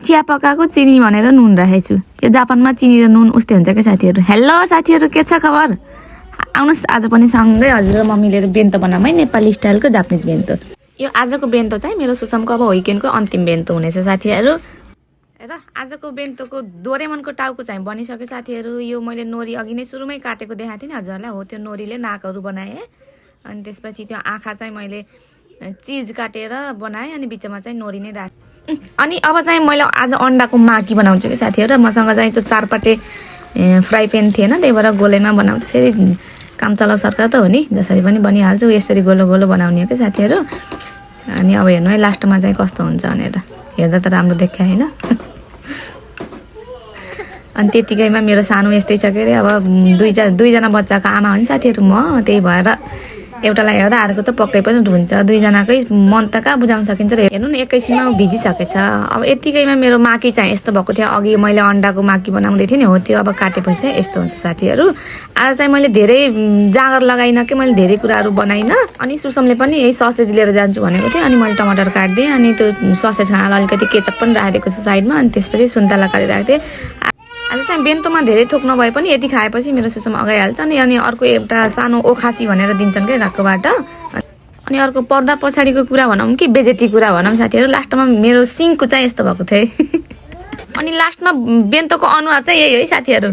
चिया पकाएको चिनी भनेर नुन राखेको छु। यो जापानमा चिनी र नुन उस्तै हुन्छ क्या साथीहरू। हेलो साथीहरू, के छ खबर? आउनुहोस् आज पनि सँगै हजुर र म मिलेर बेन्तो बनाऊँ है, नेपाली स्टाइलको जापानिज बेन्तो। यो आजको बेन्तो चाहिँ मेरो सुसमको अब विकेन्डको अन्तिम बेन्तो हुनेछ साथीहरू। र आजको बेन्तोको डोरेमनको टाउको चाहिँ बनिसक्यो साथीहरू। यो मैले नोरी अघि नै सुरुमै काटेको देखाएको थिएँ नि हजुरहरूलाई। हो त्यो नोरीले नाकहरू बनाएँ। अनि त्यसपछि त्यो आँखा चाहिँ मैले चिज काटेर बनाएँ अनि बिचमा चाहिँ नोरी नै राखेँ। अनि अब चाहिँ मैले आज अन्डाको माकी बनाउँछु कि साथीहरू। मसँग चाहिँ त्यो चारपटे फ्राई प्यान थिएन, त्यही भएर गोलेमा बनाउँछु। फेरि काम चलाउ सरकार त हो नि, जसरी पनि बनिहाल्छु। यसरी गोलो गोलो बनाउने हो कि साथीहरू। अनि अब हेर्नु है लास्टमा चाहिँ कस्तो हुन्छ भनेर। हेर्दा त राम्रो देखा होइन। अनि त्यतिकैमा मेरो सानो यस्तै छ के अरे। अब दुईजना बच्चाको आमा हो नि साथीहरू म, त्यही भएर एउटालाई हेर्दा अर्को त पक्कै पनि हुन्छ। दुईजनाकै मन त कहाँ बुझाउन सकिन्छ र। हेर्नु न एकैछिनमा भिजिसकेछ। अब यतिकैमा मेरो माकी चाहिँ यस्तो भएको थियो। अघि मैले अन्डाको माकी बनाउँदै थिएँ नि, हो त्यो अब काटेपछि चाहिँ यस्तो हुन्छ साथीहरू। आज चाहिँ मैले धेरै जाँगर लगाइनँ कि मैले धेरै कुराहरू बनाइनँ। अनि सुसमले पनि यही ससेज लिएर जान्छु भनेको थियो। अनि मैले टमाटर काटिदिएँ। अनि त्यो ससेज खानालाई अलिकति केचप पनि राखिदिएको छु साइडमा। अनि त्यसपछि सुन्तला काटिराखेको थिएँ। आज चाहिँ बेन्तोमा धेरै थोक नभए पनि यति खाएपछि मेरो सुसम अगाइहाल्छ नि। अनि अर्को एउटा सानो ओखासी भनेर दिन्छन् क्या घाक्कोबाट। अनि अर्को पर्दा पछाडिको कुरा भनौँ कि बेजेती कुरा भनौँ साथीहरू। लास्टमा मेरो सिङको चाहिँ यस्तो भएको थियो। अनि लास्टमा बेन्तोको अनुहार चाहिँ यही हो है साथीहरू।